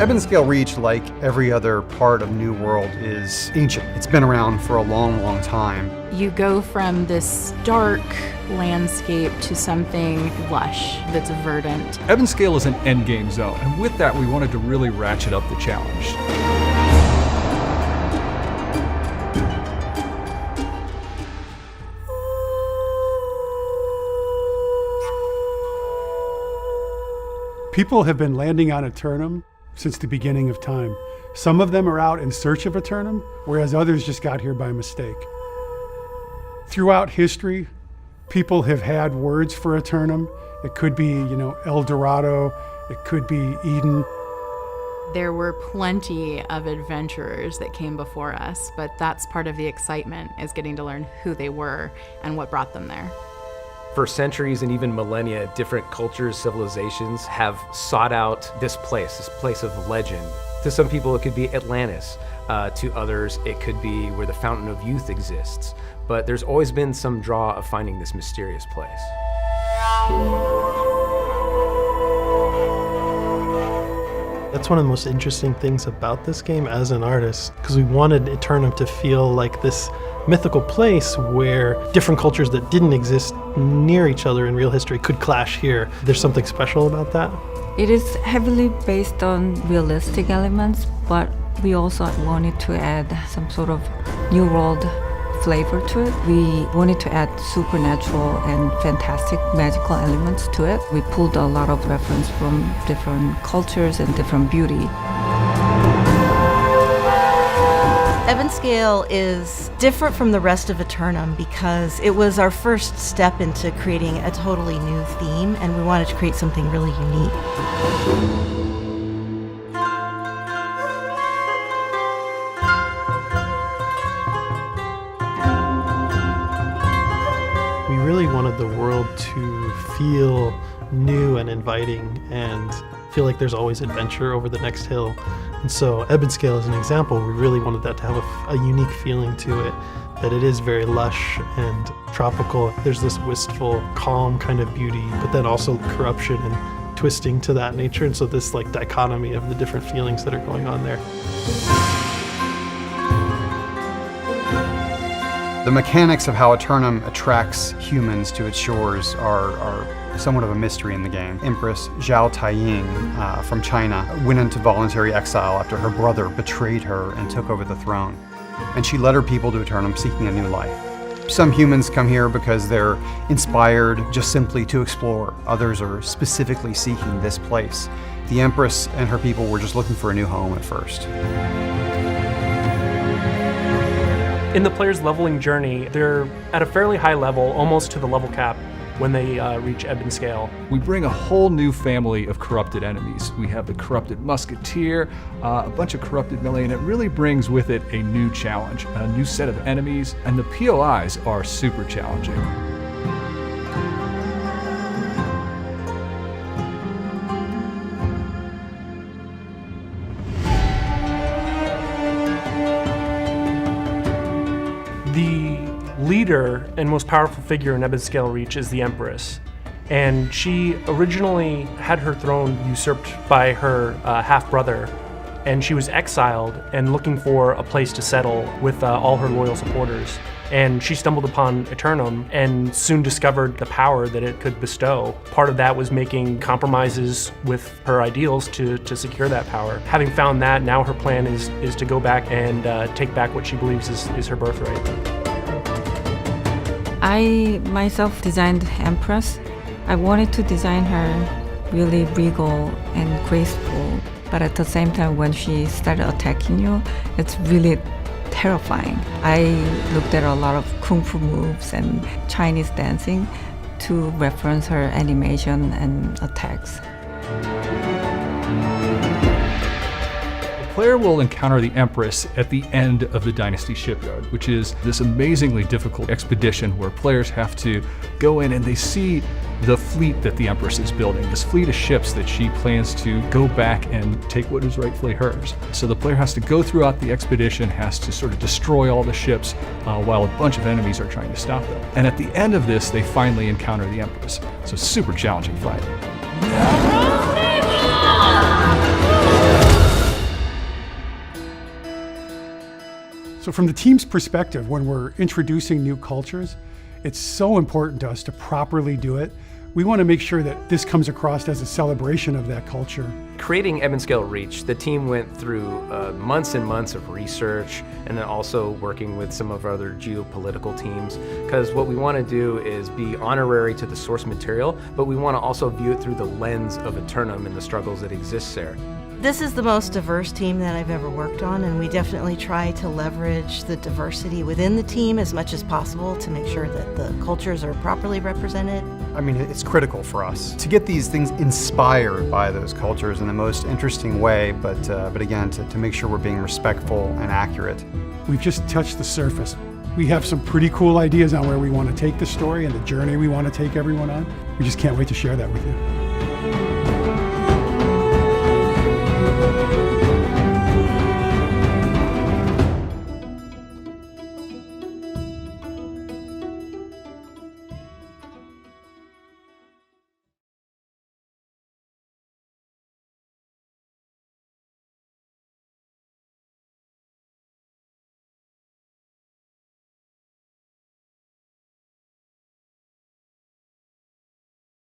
Ebenskale Reach, like every other part of New World, is ancient. It's been around for a long, long time. You go from this dark landscape to something lush that's verdant. Ebenskale is an endgame zone, and with that we wanted to really ratchet up the challenge. People have been landing on Eternum since the beginning of time. Some of them are out in search of Eternum, whereas others just got here by mistake. Throughout history, people have had words for Eternum. It could be, El Dorado, it could be Eden. There were plenty of adventurers that came before us, but that's part of the excitement, is getting to learn who they were and what brought them there. For centuries and even millennia, different cultures, civilizations have sought out this place of legend. To some people, it could be Atlantis. To others, it could be where the Fountain of Youth exists. But there's always been some draw of finding this mysterious place. That's one of the most interesting things about this game as an artist, because we wanted Eternum to feel like this mythical place where different cultures that didn't exist near each other in real history could clash here. There's something special about that. It is heavily based on realistic elements, but we also wanted to add some sort of New World flavor to it. We wanted to add supernatural and fantastic magical elements to it. We pulled a lot of reference from different cultures and different beauty. Ebenskale is different from the rest of Eternum because it was our first step into creating a totally new theme, and we wanted to create something really unique. We really wanted the world to feel new and inviting and feel like there's always adventure over the next hill. And so Ebenskale is an example. We really wanted that to have a unique feeling to it, that it is very lush and tropical. There's this wistful, calm kind of beauty, but then also corruption and twisting to that nature. And so this dichotomy of the different feelings that are going on there. The mechanics of how Eternum attracts humans to its shores are somewhat of a mystery in the game. Empress Zhao Taiying from China went into voluntary exile after her brother betrayed her and took over the throne. And she led her people to Eternum seeking a new life. Some humans come here because they're inspired just simply to explore. Others are specifically seeking this place. The Empress and her people were just looking for a new home at first. In the player's leveling journey, they're at a fairly high level, almost to the level cap, when they reach Ebenskale. We bring a whole new family of corrupted enemies. We have the corrupted musketeer, a bunch of corrupted melee, and it really brings with it a new challenge, a new set of enemies, and the POIs are super challenging. The leader and most powerful figure in Ebenskale Reach is the Empress. And she originally had her throne usurped by her half-brother, and she was exiled and looking for a place to settle with all her loyal supporters. And she stumbled upon Eternum and soon discovered the power that it could bestow. Part of that was making compromises with her ideals to secure that power. Having found that, now her plan is to go back and take back what she believes is her birthright. I myself designed Empress. I wanted to design her really regal and graceful, but at the same time when she started attacking you, it's really terrifying. I looked at a lot of kung fu moves and Chinese dancing to reference her animation and attacks. The player will encounter the Empress at the end of the Dynasty Shipyard, which is this amazingly difficult expedition where players have to go in and they see the fleet that the Empress is building, this fleet of ships that she plans to go back and take what is rightfully hers. So the player has to go throughout the expedition, has to sort of destroy all the ships while a bunch of enemies are trying to stop them. And at the end of this, they finally encounter the Empress. So super challenging fight. So from the team's perspective, when we're introducing new cultures, it's so important to us to properly do it. We want to make sure that this comes across as a celebration of that culture. Creating Ebenskale Reach, the team went through months and months of research and then also working with some of our other geopolitical teams, because what we want to do is be honorary to the source material, but we want to also view it through the lens of Eternum and the struggles that exist there. This is the most diverse team that I've ever worked on, and we definitely try to leverage the diversity within the team as much as possible to make sure that the cultures are properly represented. I mean, it's critical for us to get these things inspired by those cultures in the most interesting way, but again, to make sure we're being respectful and accurate. We've just touched the surface. We have some pretty cool ideas on where we want to take the story and the journey we want to take everyone on. We just can't wait to share that with you.